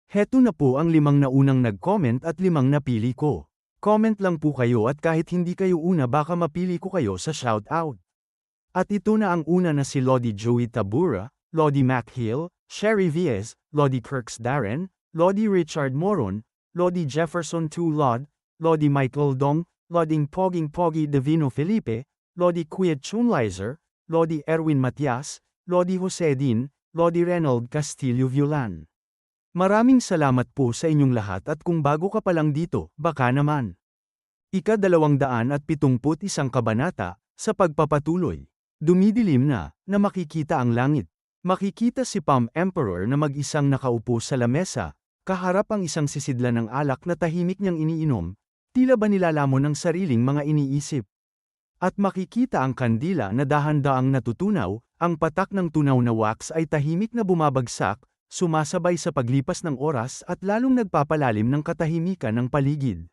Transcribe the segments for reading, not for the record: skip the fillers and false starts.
Heto na po ang 5 naunang nag-comment at 5 napili ko. Comment lang po kayo at kahit hindi kayo una baka mapili ko kayo sa shoutout. At ito na ang una na si Lodi Joey Tabura, Lodi Mac Hill, Sherry Viez, Lodi Kirks Darren, Lodi Richard Moron, Lodi Jefferson Tulod, Lodi Michael Dong, Loding Poging Pogi Davino Felipe, Lodi Kuya Chunlizer, Lodi Erwin Matias, Lodi Jose Din, Lodi Reynold Castillo Violan. Maraming salamat po sa inyong lahat at kung bago ka pa lang dito, baka naman. Ika-271 kabanata, sa pagpapatuloy. Dumidilim na makikita ang langit. Makikita si Palm Emperor na mag-isang nakaupo sa lamesa, kaharap ang isang sisidlan ng alak na tahimik niyang iniinom, tila ba nilalamon ng sariling mga iniisip. At makikita ang kandila na dahan-daang natutunaw, ang patak ng tunaw na wax ay tahimik na bumabagsak, sumasabay sa paglipas ng oras at lalong nagpapalalim ng katahimikan ng paligid.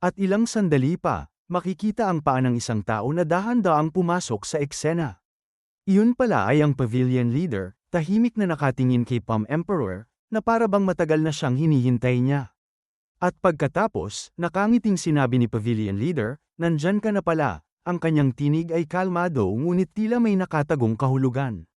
At ilang sandali pa, makikita ang paa ng isang tao na dahan-daang pumasok sa eksena. Iyon pala ay ang pavilion leader, tahimik na nakatingin kay Palm Emperor, na para bang matagal na siyang hinihintay niya. At pagkatapos, nakangiting sinabi ni pavilion leader, "Nandyan ka na pala." Ang kanyang tinig ay kalmado ngunit tila may nakatagong kahulugan.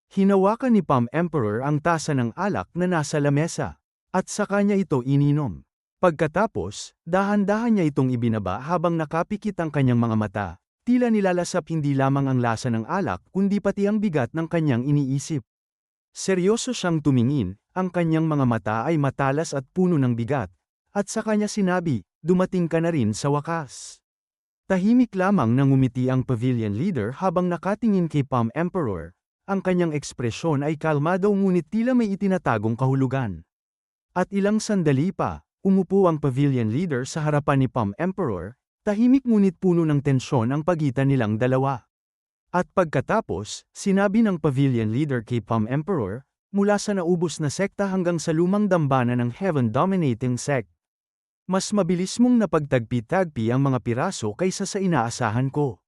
Hinawakan ni Palm Emperor ang tasa ng alak na nasa lamesa, at sa kanya ito ininom. Pagkatapos, dahan-dahan niya itong ibinaba habang nakapikit ang kanyang mga mata, tila nilalasap hindi lamang ang lasa ng alak kundi pati ang bigat ng kanyang iniisip. Seryoso siyang tumingin, ang kanyang mga mata ay matalas at puno ng bigat, at sa kanya sinabi, "Dumating ka na rin sa wakas." Tahimik lamang nang ngumiti ang pavilion leader habang nakatingin kay Palm Emperor. Ang kanyang ekspresyon ay kalmado ngunit tila may itinatagong kahulugan. At ilang sandali pa, umupo ang pavilion leader sa harapan ni Palm Emperor, tahimik ngunit puno ng tensyon ang pagitan nilang dalawa. At pagkatapos, sinabi ng pavilion leader kay Palm Emperor, "Mula sa naubos na sekta hanggang sa lumang dambana ng heaven-dominating sect, mas mabilis mong napagtagpi-tagpi ang mga piraso kaysa sa inaasahan ko."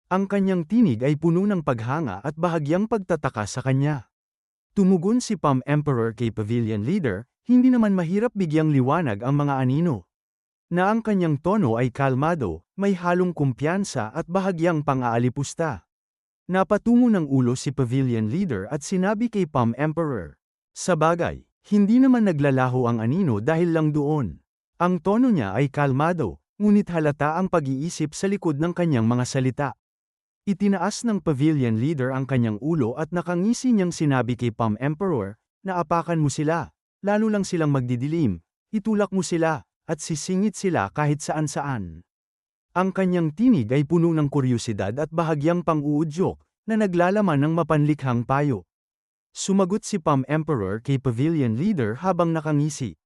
Ang kanyang tinig ay puno ng paghanga at bahagyang pagtataka sa kanya. Tumugon si Palm Emperor kay pavilion leader, hindi naman mahirap bigyang liwanag ang mga anino. Na ang kanyang tono ay kalmado, may halong kumpiyansa at bahagyang pang-aalipusta. Napatungo ng ulo si pavilion leader at sinabi kay Palm Emperor, "Sabagay, hindi naman naglalaho ang anino dahil lang doon." Ang tono niya ay kalmado, ngunit halata ang pag-iisip sa likod ng kanyang mga salita. Itinaas ng pavilion leader ang kanyang ulo at nakangisi niyang sinabi kay Palm Emperor, "Naapakan mo sila, lalo lang silang magdidilim, itulak mo sila, at sisingit sila kahit saan-saan." Ang kanyang tinig ay puno ng kuryosidad at bahagyang pang-uudyok, na naglalaman ng mapanlikhang payo. Sumagot si Palm Emperor kay pavilion leader habang nakangisi,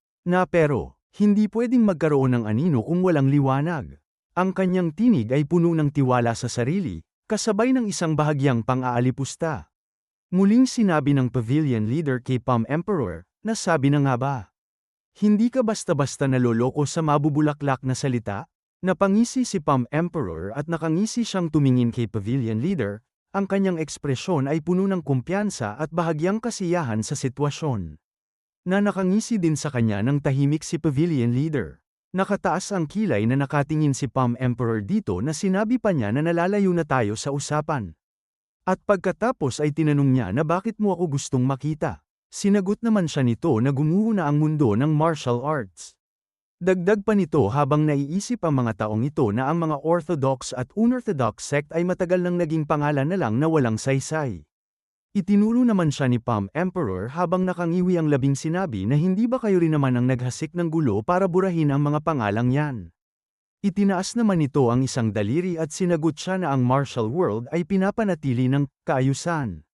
"Pero, hindi pwedeng magkaroon ng anino kung walang liwanag." Ang kanyang tinig ay puno ng tiwala sa sarili, kasabay ng isang bahagyang pang-aalipusta. Muling sinabi ng pavilion leader kay Palm Emperor, "Nasabi na nga ba? Hindi ka basta-basta naloloko sa mabubulaklak na salita?" Napangisi si Palm Emperor at nakangisi siyang tumingin kay pavilion leader, ang kanyang ekspresyon ay puno ng kumpiyansa at bahagyang kasiyahan sa sitwasyon. Nakangisi din sa kanya ng tahimik si pavilion leader. Nakataas ang kilay na nakatingin si Palm Emperor dito na sinabi pa niya na nalalayo na tayo sa usapan. At pagkatapos ay tinanong niya na bakit mo ako gustong makita. Sinagot naman siya nito na gumuho na ang mundo ng martial arts. Dagdag pa nito habang naiisip ang mga taong ito na ang mga orthodox at unorthodox sect ay matagal nang naging pangalan na lang na walang saysay. Itinuro naman siya ni Palm Emperor habang nakangiwi ang labing sinabi na hindi ba kayo rin naman ang naghasik ng gulo para burahin ang mga pangalang yan. Itinaas naman nito ang isang daliri at sinagot siya na ang martial world ay pinapanatili ng kaayusan.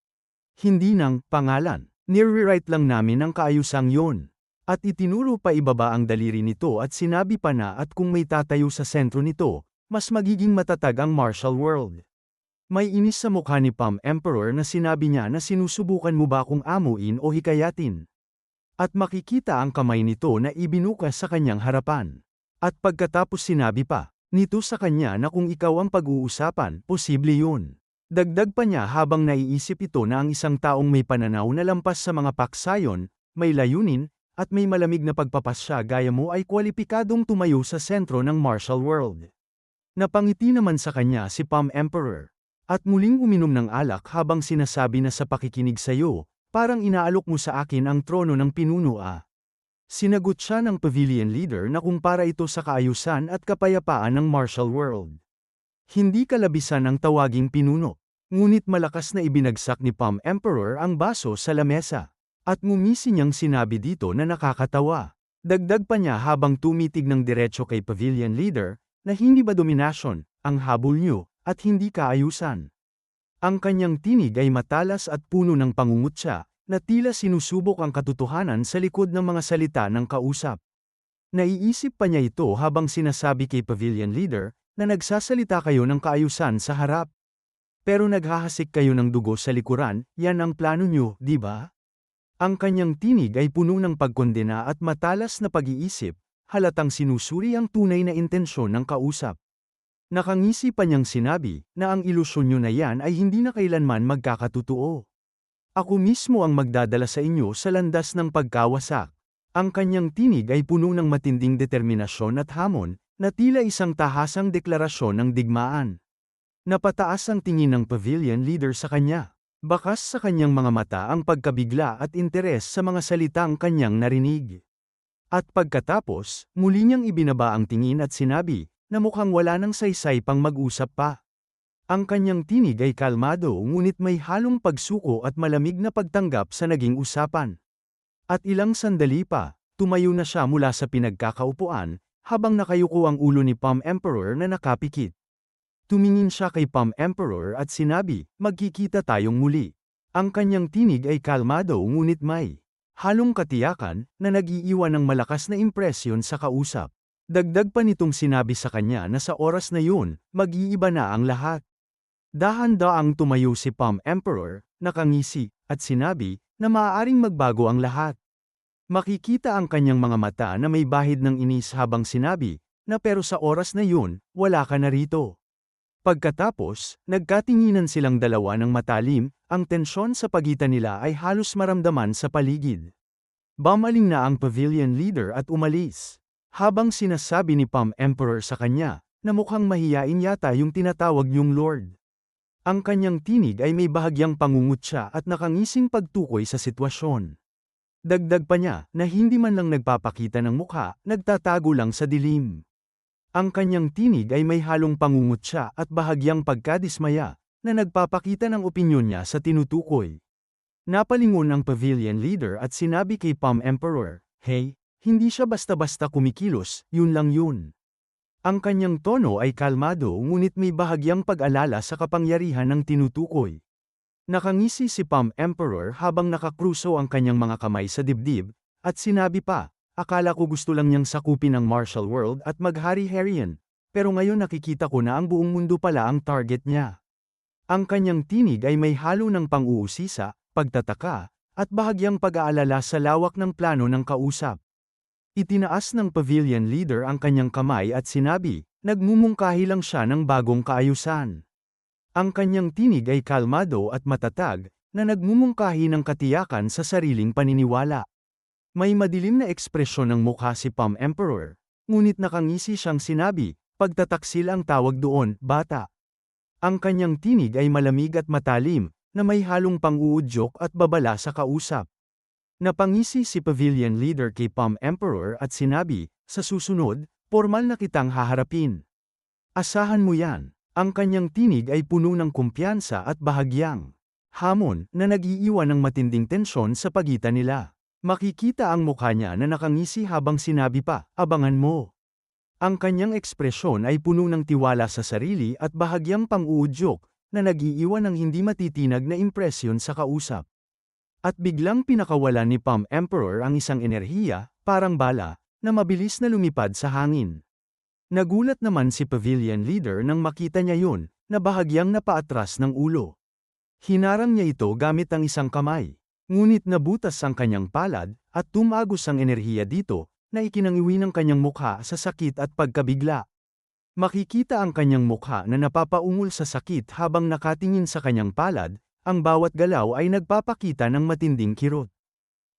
Hindi ng pangalan. Nire-write lang namin ang kaayusang yon. At itinuro pa ibaba ang daliri nito at sinabi pa na at kung may tatayo sa sentro nito, mas magiging matatag ang martial world. May inis sa mukha ni Palm Emperor na sinabi niya na sinusubukan mo ba akong amuin o hikayatin. At makikita ang kamay nito na ibinukas sa kanyang harapan. At pagkatapos sinabi pa nito sa kanya na kung ikaw ang pag-uusapan, posible yun. Dagdag pa niya habang naiisip ito na ang isang taong may pananaw na lampas sa mga paksayon, may layunin, at may malamig na pagpapasya gaya mo ay kwalipikadong tumayo sa sentro ng martial world. Napangiti naman sa kanya si Palm Emperor. At muling uminom ng alak habang sinasabi na sa pakikinig sa'yo, parang inaalok mo sa akin ang trono ng pinuno ah. Sinagot siya ng pavilion leader na kung para ito sa kaayusan at kapayapaan ng martial world. Hindi kalabisan ang tawaging pinuno. Ngunit malakas na ibinagsak ni Palm Emperor ang baso sa lamesa. At ngumisi niyang sinabi dito na nakakatawa. Dagdag pa niya habang tumitig ng diretso kay pavilion leader, na hindi ba dominasyon, ang habol niyo, at hindi kaayusan. Ang kanyang tinig ay matalas at puno ng pangungutya, na tila sinusubok ang katotohanan sa likod ng mga salita ng kausap. Naiisip pa niya ito habang sinasabi kay pavilion leader, na nagsasalita kayo ng kaayusan sa harap. Pero naghahasik kayo ng dugo sa likuran, yan ang plano niyo, di ba? Ang kanyang tinig ay puno ng pagkondena at matalas na pag-iisip, halatang sinusuri ang tunay na intensyon ng kausap. Nakangisi pa niyang sinabi, na ang ilusyon niyo na yan ay hindi na kailanman magkakatotoo. Ako mismo ang magdadala sa inyo sa landas ng pagkawasak. Ang kanyang tinig ay puno ng matinding determinasyon at hamon, na tila isang tahasang deklarasyon ng digmaan. Napataas ang tingin ng pavilion leader sa kanya. Bakas sa kanyang mga mata ang pagkabigla at interes sa mga salitang kanyang narinig. At pagkatapos, muli niyang ibinaba ang tingin at sinabi, na mukhang wala nang saysay pang mag-usap pa. Ang kanyang tinig ay kalmado ngunit may halong pagsuko at malamig na pagtanggap sa naging usapan. At ilang sandali pa, tumayo na siya mula sa pinagkakaupuan, habang nakayuko ang ulo ni Palm Emperor na nakapikit. Tumingin siya kay Palm Emperor at sinabi, magkikita tayong muli. Ang kanyang tinig ay kalmado ngunit may halong katiyakan na nag-iiwan ng malakas na impresyon sa kausap. Dagdag pa nitong sinabi sa kanya na sa oras na yun, mag-iiba na ang lahat. Dahan-daang tumayo si Palm Emperor, nakangisi, at sinabi, na maaaring magbago ang lahat. Makikita ang kanyang mga mata na may bahid ng inis habang sinabi, na pero sa oras na yun, wala ka na rito. Pagkatapos, nagkatinginan silang dalawa ng matalim, ang tensyon sa pagitan nila ay halos maramdaman sa paligid. Bumaling na ang pavilion leader at umalis. Habang sinasabi ni Palm Emperor sa kanya, na mukhang mahiyain yata yung tinatawag niyong Lord. Ang kanyang tinig ay may bahagyang pangungutya at nakangising pagtukoy sa sitwasyon. Dagdag pa niya, na hindi man lang nagpapakita ng mukha, nagtatago lang sa dilim. Ang kanyang tinig ay may halong pangungutya at bahagyang pagkadismaya, na nagpapakita ng opinyon niya sa tinutukoy. Napalingon ang pavilion leader at sinabi kay Palm Emperor, hey, hindi siya basta-basta kumikilos, yun lang yun. Ang kanyang tono ay kalmado ngunit may bahagyang pag-alala sa kapangyarihan ng tinutukoy. Nakangisi si Palm Emperor habang nakakruso ang kanyang mga kamay sa dibdib, at sinabi pa, akala ko gusto lang niyang sakupin ang martial world at maghari-harian, pero ngayon nakikita ko na ang buong mundo pala ang target niya. Ang kanyang tinig ay may halo ng pang-uusisa, pagtataka, at bahagyang pag-aalala sa lawak ng plano ng kausap. Itinaas ng pavilion leader ang kanyang kamay at sinabi, nagmumungkahi lang siya ng bagong kaayusan. Ang kanyang tinig ay kalmado at matatag, na nagmumungkahi ng katiyakan sa sariling paniniwala. May madilim na ekspresyon ng mukha si Palm Emperor, ngunit nakangisi siyang sinabi, pagtataksil ang tawag doon, bata. Ang kanyang tinig ay malamig at matalim, na may halong pang-uudyok at babala sa kausap. Napangisi si pavilion leader kay Palm Emperor at sinabi, sa susunod, formal na kitang haharapin. Asahan mo yan. Ang kanyang tinig ay puno ng kumpiyansa at bahagyang hamon na nag-iiwan ng matinding tensyon sa pagitan nila. Makikita ang mukha niya na nakangisi habang sinabi pa, abangan mo. Ang kanyang ekspresyon ay puno ng tiwala sa sarili at bahagyang pang-uudyok na nag-iiwan ng hindi matitinag na impresyon sa kausap. At biglang pinakawalan ni Palm Emperor ang isang enerhiya, parang bala, na mabilis na lumipad sa hangin. Nagulat naman si pavilion leader nang makita niya yun, na bahagyang napaatras ng ulo. Hinarang niya ito gamit ang isang kamay. Ngunit nabutas ang kanyang palad, at tumagos ang enerhiya dito, na ikinangiwi ng kanyang mukha sa sakit at pagkabigla. Makikita ang kanyang mukha na napapaungol sa sakit habang nakatingin sa kanyang palad, ang bawat galaw ay nagpapakita ng matinding kirot.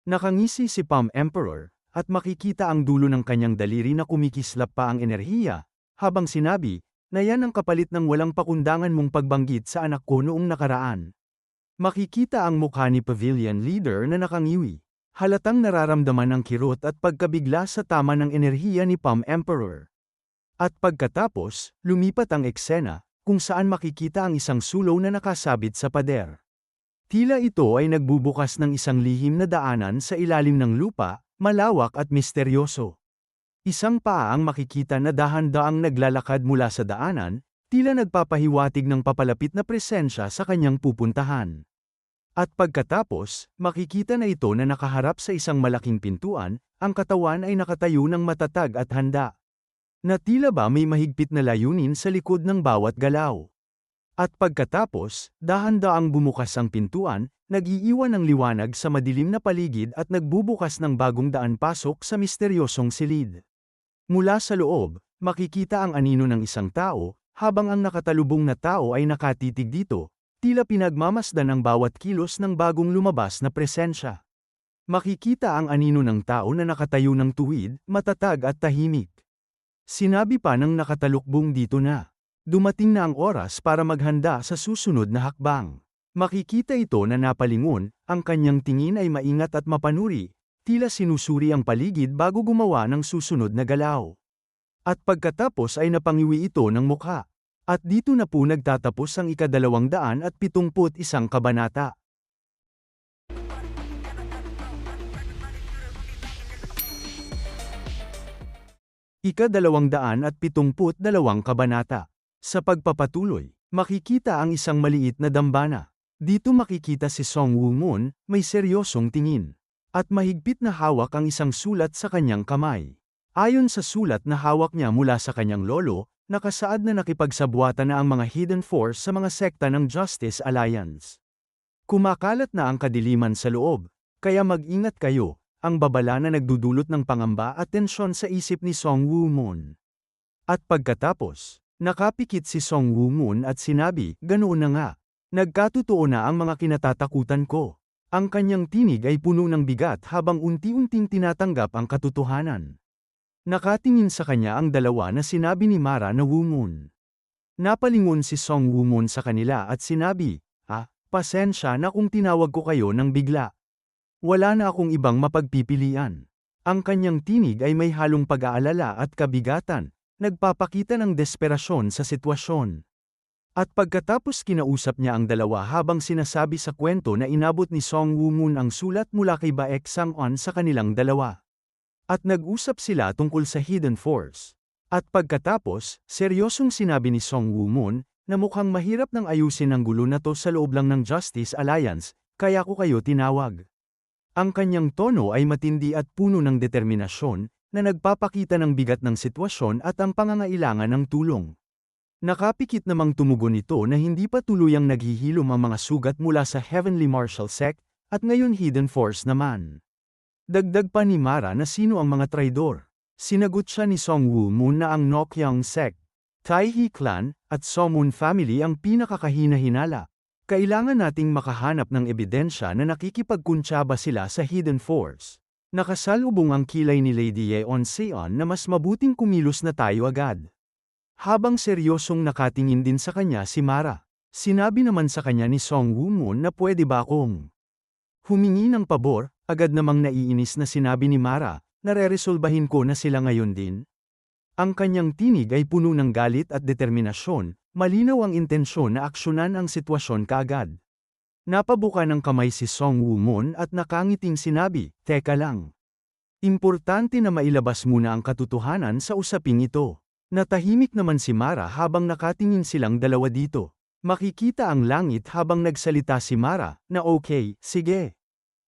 Nakangisi si Palm Emperor, at makikita ang dulo ng kanyang daliri na kumikislap pa ang enerhiya, habang sinabi, na yan ang kapalit ng walang pakundangan mong pagbanggit sa anak ko noong nakaraan. Makikita ang mukha ni Pavilion Leader na nakangiwi. Halatang nararamdaman ang kirot at pagkabigla sa tama ng enerhiya ni Palm Emperor. At pagkatapos, lumipat ang eksena, kung saan makikita ang isang sulong na nakasabit sa pader. Tila ito ay nagbubukas ng isang lihim na daanan sa ilalim ng lupa, malawak at misteryoso. Isang paa ang makikita na dahan-daang naglalakad mula sa daanan, tila nagpapahiwatig ng papalapit na presensya sa kanyang pupuntahan. At pagkatapos, makikita na ito na nakaharap sa isang malaking pintuan, ang katawan ay nakatayo ng matatag at handa. Na tila ba may mahigpit na layunin sa likod ng bawat galaw. At pagkatapos, dahan-daang bumukas ang pintuan, nag-iiwan ng liwanag sa madilim na paligid at nagbubukas ng bagong daan pasok sa misteryosong silid. Mula sa loob, makikita ang anino ng isang tao, habang ang nakatalubong na tao ay nakatitig dito, tila pinagmamasdan ang bawat kilos ng bagong lumabas na presensya. Makikita ang anino ng tao na nakatayo ng tuwid, matatag at tahimik. Sinabi pa ng nakatalukbong dito na, dumating na ang oras para maghanda sa susunod na hakbang. Makikita ito na napalingon, ang kanyang tingin ay maingat at mapanuri, tila sinusuri ang paligid bago gumawa ng susunod na galaw. At pagkatapos ay napangiwi ito ng mukha. At dito na po nagtatapos ang ika-271 kabanata. Ika-272 kabanata. Sa pagpapatuloy, makikita ang isang maliit na dambana. Dito makikita si Song Woo-moon, may seryosong tingin. At mahigpit na hawak ang isang sulat sa kanyang kamay. Ayon sa sulat na hawak niya mula sa kanyang lolo, nakasaad na nakipagsabwatan na ang mga Hidden Force sa mga sekta ng Justice Alliance. Kumakalat na ang kadiliman sa loob, kaya mag-ingat kayo, ang babala na nagdudulot ng pangamba at tensyon sa isip ni Song Woo-moon. At pagkatapos, nakapikit si Song Woo-moon at sinabi, ganoon na nga, nagkatotoo na ang mga kinatatakutan ko. Ang kanyang tinig ay puno ng bigat habang unti-unting tinatanggap ang katotohanan. Nakatingin sa kanya ang dalawa na sinabi ni Mara na Woo-moon. Napalingon si Song Woo-moon sa kanila at sinabi, pasensya na kung tinawag ko kayo ng bigla. Wala na akong ibang mapagpipilian. Ang kanyang tinig ay may halong pag-aalala at kabigatan, nagpapakita ng desperasyon sa sitwasyon. At pagkatapos kinausap niya ang dalawa habang sinasabi sa kwento na inabot ni Song Woo-moon ang sulat mula kay Baek Sang-on sa kanilang dalawa. At nag-usap sila tungkol sa Hidden Force. At pagkatapos, seryosong sinabi ni Song Woo-moon, na mukhang mahirap nang ayusin ang gulo na to sa loob lang ng Justice Alliance, kaya ko kayo tinawag. Ang kanyang tono ay matindi at puno ng determinasyon, na nagpapakita ng bigat ng sitwasyon at ang pangangailangan ng tulong. Nakapikit namang tumugon ito na hindi pa tuluyang naghihilom ang mga sugat mula sa Heavenly Martial Sect, at ngayon Hidden Force naman. Dagdag pa ni Mara na sino ang mga traidor. Sinagot siya ni Song Woo-moon na ang Nokyang Sect, Taehi Clan, at Somun Family ang pinakakahina-hinala. Kailangan nating makahanap ng ebidensya na nakikipagkuntsaba sila sa Hidden Force. Nakasalubong ang kilay ni Lady Yeon Seon na mas mabuting kumilos na tayo agad. Habang seryosong nakatingin din sa kanya si Mara, sinabi naman sa kanya ni Song Woo-moon na pwede ba akong humingi ng pabor, agad namang naiinis na sinabi ni Mara, nareresolbahin ko na sila ngayon din. Ang kanyang tinig ay puno ng galit at determinasyon, malinaw ang intensyon na aksyonan ang sitwasyon kaagad. Napabuka ng kamay si Song Woo-moon at nakangiting sinabi, teka lang. Importante na mailabas muna ang katotohanan sa usaping ito. Natahimik naman si Mara habang nakatingin silang dalawa dito. Makikita ang langit habang nagsalita si Mara, na okay, sige.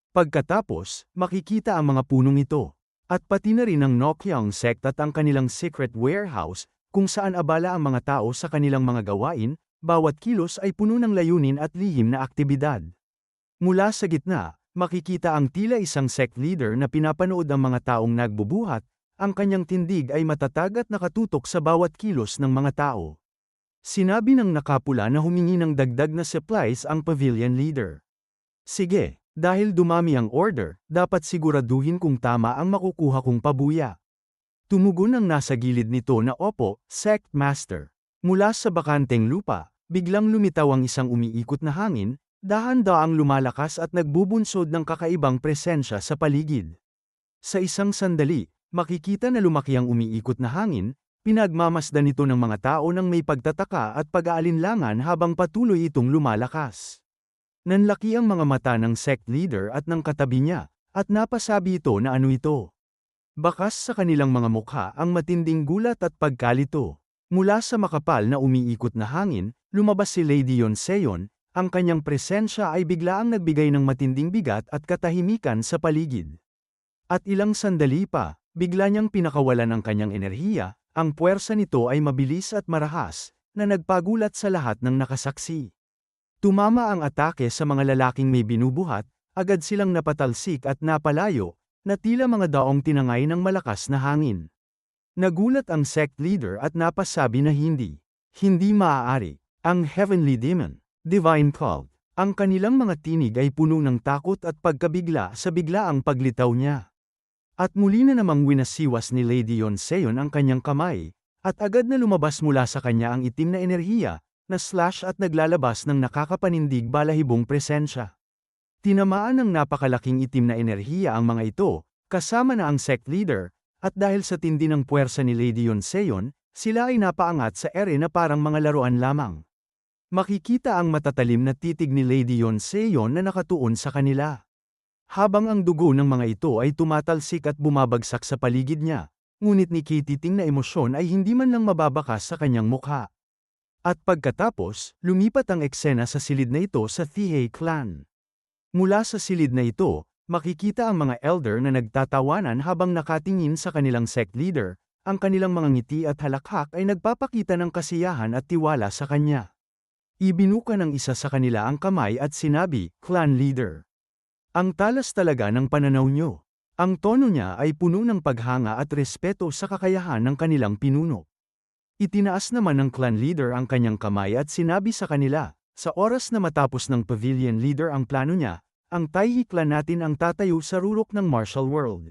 Pagkatapos, makikita ang mga punong ito. At pati na rin ang Nokyang Sect at ang kanilang secret warehouse, kung saan abala ang mga tao sa kanilang mga gawain, bawat kilos ay puno ng layunin at lihim na aktibidad. Mula sa gitna, makikita ang tila isang sect leader na pinapanood ang mga taong nagbubuhat, ang kanyang tindig ay matatag at nakatutok sa bawat kilos ng mga tao. Sinabi ng nakapula na humingi ng dagdag na supplies ang pavilion leader. Sige, Dahil dumami ang order, dapat siguraduhin kung tama ang makukuha kong pabuya. Tumugon ang nasa gilid nito na opo, Sect Master. Mula sa bakanteng lupa, biglang lumitaw ang isang umiikot na hangin, dahan-daang lumalakas at nagbubunsod ng kakaibang presensya sa paligid. Sa isang sandali, makikita na lumaki ang umiikot na hangin, pinagmamasdan nito ng mga tao ng may pagtataka at pag-aalinlangan habang patuloy itong lumalakas. Nanlaki ang mga mata ng sect leader at ng katabi niya, at napasabi ito na ano ito. Bakas sa kanilang mga mukha ang matinding gulat at pagkalito. Mula sa makapal na umiikot na hangin, lumabas si Lady Yonseon, ang kanyang presensya ay biglaang nagbigay ng matinding bigat at katahimikan sa paligid. At ilang sandali pa, bigla niyang pinakawalan ang kanyang enerhiya, ang puwersa nito ay mabilis at marahas, na nagpagulat sa lahat ng nakasaksi. Tumama ang atake sa mga lalaking may binubuhat, agad silang napatalsik at napalayo, na tila mga daong tinangay ng malakas na hangin. Nagulat ang sect leader at napasabi na hindi maaari. Ang Heavenly Demon, Divine Cult, ang kanilang mga tinig ay puno ng takot at pagkabigla sa biglaang paglitaw niya. At muli na namang winasiwas ni Lady Yonseon ang kanyang kamay, at agad na lumabas mula sa kanya ang itim na enerhiya, na slash at naglalabas ng nakakapanindig balahibong presensya. Tinamaan ng napakalaking itim na enerhiya ang mga ito, kasama na ang sect leader, at dahil sa tindi ng puwersa ni Lady Yonseon, sila ay napaangat sa ere na parang mga laruan lamang. Makikita ang matatalim na titig ni Lady Yonseon na nakatuon sa kanila. Habang ang dugo ng mga ito ay tumatalsik at bumabagsak sa paligid niya, ngunit nikititing na emosyon ay hindi man lang mababakas sa kanyang mukha. At pagkatapos, lumipat ang eksena sa silid na ito sa Thihe clan. Mula sa silid na ito, makikita ang mga elder na nagtatawanan habang nakatingin sa kanilang sect leader, ang kanilang mga ngiti at halakhak ay nagpapakita ng kasiyahan at tiwala sa kanya. Ibinuka ng isa sa kanila ang kamay at sinabi, "Clan leader. Ang talas talaga ng pananaw nyo." Ang tono niya ay puno ng paghanga at respeto sa kakayahan ng kanilang pinuno. Itinaas naman ng clan leader ang kanyang kamay at sinabi sa kanila, "Sa oras na matapos ng pavilion leader ang plano niya, ang Taihi clan natin ang tatayo sa rurok ng martial world."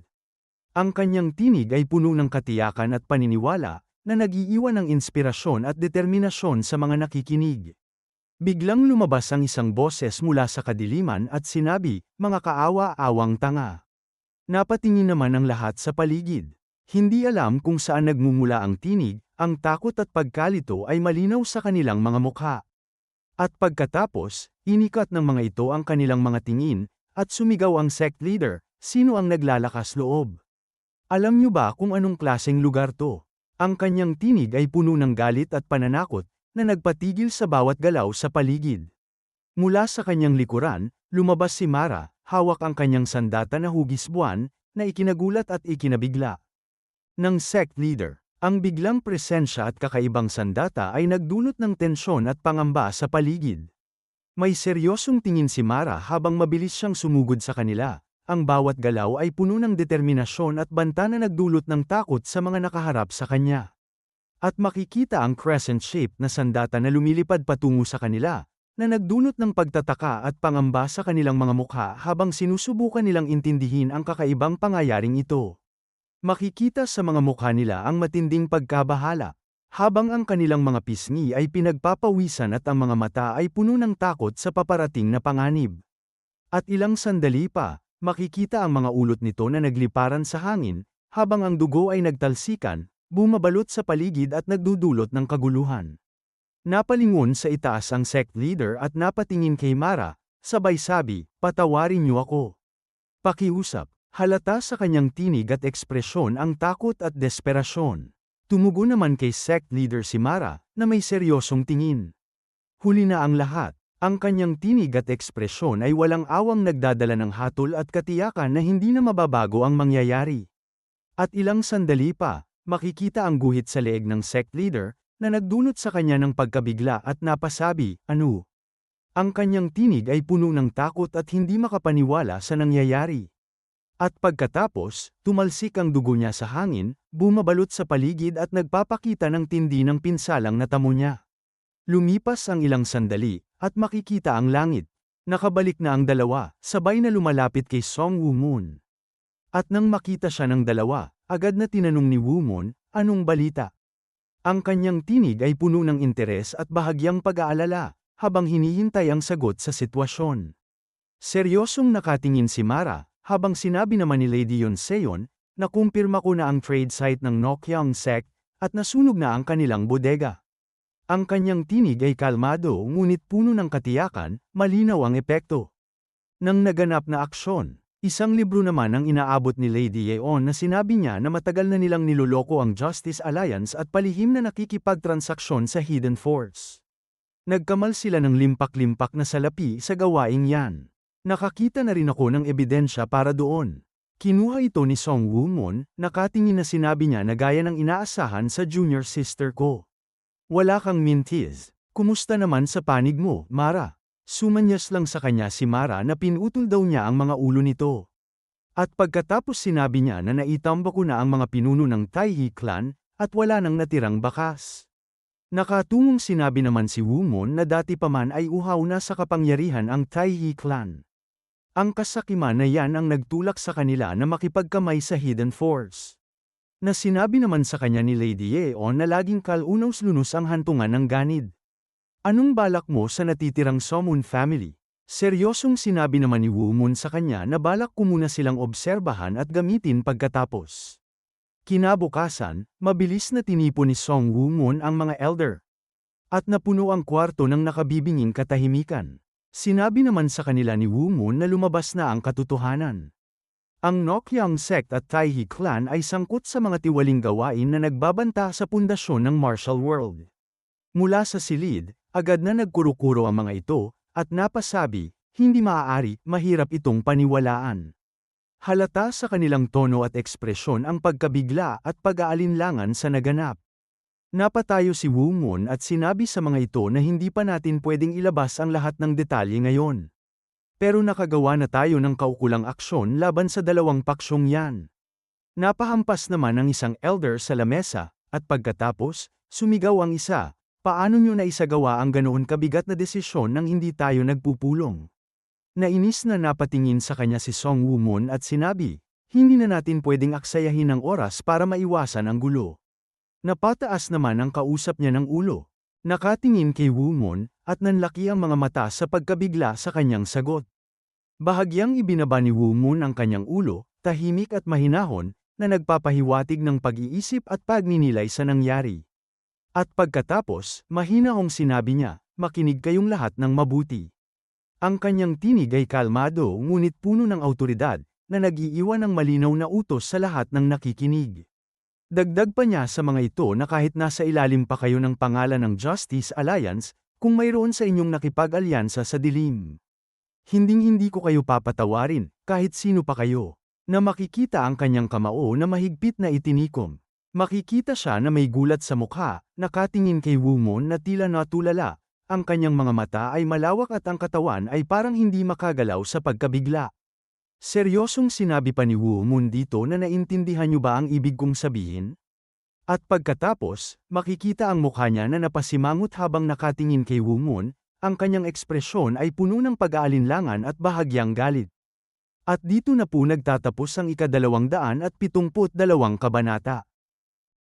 Ang kanyang tinig ay puno ng katiyakan at paniniwala, na nag-iiwan ng inspirasyon at determinasyon sa mga nakikinig. Biglang lumabas ang isang boses mula sa kadiliman at sinabi, "Mga kaawa-awang tanga." Napatingin naman ang lahat sa paligid. Hindi alam kung saan nagmumula ang tinig, ang takot at pagkalito ay malinaw sa kanilang mga mukha. At pagkatapos, inikat ng mga ito ang kanilang mga tingin, at sumigaw ang sect leader, "Sino ang naglalakas loob? Alam niyo ba kung anong klaseng lugar to?" Ang kanyang tinig ay puno ng galit at pananakot, na nagpatigil sa bawat galaw sa paligid. Mula sa kanyang likuran, lumabas si Mara, hawak ang kanyang sandata na hugis buwan, na ikinagulat at ikinabigla ng sect leader. Ang biglang presensya at kakaibang sandata ay nagdulot ng tensyon at pangamba sa paligid. May seryosong tingin si Mara habang mabilis siyang sumugod sa kanila. Ang bawat galaw ay puno ng determinasyon at banta na nagdulot ng takot sa mga nakaharap sa kanya. At makikita ang crescent shape na sandata na lumilipad patungo sa kanila, na nagdulot ng pagtataka at pangamba sa kanilang mga mukha habang sinusubukan nilang intindihin ang kakaibang pangyayaring ito. Makikita sa mga mukha nila ang matinding pagkabahala, habang ang kanilang mga pisngi ay pinagpapawisan at ang mga mata ay puno ng takot sa paparating na panganib. At ilang sandali pa, makikita ang mga ulot nito na nagliparan sa hangin, habang ang dugo ay nagtalsikan, bumabalot sa paligid at nagdudulot ng kaguluhan. Napalingon sa itaas ang sect leader at napatingin kay Mara, sabay sabi, "Patawarin niyo ako." Pakiusap. Halata sa kanyang tinig at ekspresyon ang takot at desperasyon. Tumugon naman kay sect leader si Mara, na may seryosong tingin. Huli na ang lahat. Ang kanyang tinig at ekspresyon ay walang awang nagdadala ng hatol at katiyakan na hindi na mababago ang mangyayari. At ilang sandali pa, makikita ang guhit sa leeg ng sect leader, na nagdulot sa kanya ng pagkabigla at napasabi, "Ano?" Ang kanyang tinig ay puno ng takot at hindi makapaniwala sa nangyayari. At pagkatapos, tumalsik ang dugo niya sa hangin, bumabalot sa paligid at nagpapakita ng tindi ng pinsalang natamo niya. Lumipas ang ilang sandali, at makikita ang langit, Nakabalik na ang dalawa, sabay na lumalapit kay Song Woo-moon. At nang makita siya ng dalawa, agad na tinanong ni Woo-moon, anong balita? Ang kanyang tinig ay puno ng interes at bahagyang pag-aalala, habang hinihintay ang sagot sa sitwasyon. Seryosong nakatingin si Mara, habang sinabi naman ni Lady Yonseon, na kumpirma ko na ang trade site ng Nokyang Sect, at nasunog na ang kanilang bodega. Ang kanyang tinig ay kalmado ngunit puno ng katiyakan, malinaw ang epekto. Nang naganap na aksyon, isang libro naman ang inaabot ni Lady Yeon na sinabi niya na matagal na nilang niloloko ang Justice Alliance at palihim na nakikipagtransaksyon sa Hidden Force. Nagkamal sila ng limpak-limpak na salapi sa gawaing yan. Nakakita na rin ako ng ebidensya para doon. Kinuha ito ni Song Woo-moon, nakatingin na sinabi niya na gaya ng inaasahan sa junior sister ko. Wala kang mintis. Kumusta naman sa panig mo, Mara? Sumanyas lang sa kanya si Mara na pinutol daw niya ang mga ulo nito. At pagkatapos sinabi niya na naitamba ko na ang mga pinuno ng Taehi clan, at wala nang natirang bakas. Nakatungong sinabi naman si Woo-moon na dati pa man ay uhaw na sa kapangyarihan ang Taehi clan. Ang kasakiman na yan ang nagtulak sa kanila na makipagkamay sa Hidden Force. Na sinabi naman sa kanya ni Lady Yeon na laging kalunos-lunos ang hantungan ng ganid. Anong balak mo sa natitirang Somun family? Seryosong sinabi naman ni Woo-moon sa kanya na balak ko muna silang obserbahan at gamitin pagkatapos. Kinabukasan, mabilis na tinipon ni Song Woo-moon ang mga elder. At napuno ang kwarto ng nakabibinging katahimikan. Sinabi naman sa kanila ni Woo-moon na lumabas na ang katotohanan. Ang Nokyang Sect at Taehi clan ay sangkot sa mga tiwaling gawain na nagbabanta sa pundasyon ng martial world. Mula sa silid, agad na nagkurukuro ang mga ito, at napasabi, hindi maaari, mahirap itong paniwalaan. Halata sa kanilang tono at ekspresyon ang pagkabigla at pag-aalinlangan sa naganap. Napatayo si Woo-moon at sinabi sa mga ito na hindi pa natin pwedeng ilabas ang lahat ng detalye ngayon. Pero nakagawa na tayo ng kaukulang aksyon laban sa dalawang paksyong yan. Napahampas naman ang isang elder sa lamesa, at pagkatapos, sumigaw ang isa, paano nyo na isagawa ang ganoon kabigat na desisyon nang hindi tayo nagpupulong? Nainis na napatingin sa kanya si Song Woo-moon at sinabi, hindi na natin pwedeng aksayahin ang oras para maiwasan ang gulo. Napataas naman ang kausap niya ng ulo. Nakatingin kay Woo-moon, at nanlaki ang mga mata sa pagkabigla sa kanyang sagot. Bahagyang ibinaba ni Woo-moon ang kanyang ulo, tahimik at mahinahon, na nagpapahiwatig ng pag-iisip at pagninilay sa nangyari. At pagkatapos, mahinahong sinabi niya, makinig kayong lahat ng mabuti. Ang kanyang tinig ay kalmado ngunit puno ng awtoridad, na nag-iiwan ng malinaw na utos sa lahat ng nakikinig. Dagdag pa niya sa mga ito na kahit nasa ilalim pa kayo ng pangalan ng Justice Alliance, kung mayroon sa inyong nakipag-alyansa sa dilim. Hinding-hindi ko kayo papatawarin, kahit sino pa kayo. Na makikita ang kanyang kamao na mahigpit na itinikom. Makikita siya na may gulat sa mukha, nakatingin kay Woo-moon na tila natulala, ang kanyang mga mata ay malawak at ang katawan ay parang hindi makagalaw sa pagkabigla. Seryosong sinabi pa ni Woo-moon dito na naintindihan niyo ba ang ibig kong sabihin? At pagkatapos, makikita ang mukha niya na napasimangot habang nakatingin kay Woo-moon, ang kanyang ekspresyon ay puno ng pag-aalinlangan at bahagyang galit. At dito na po nagtatapos ang ika-272 kabanata.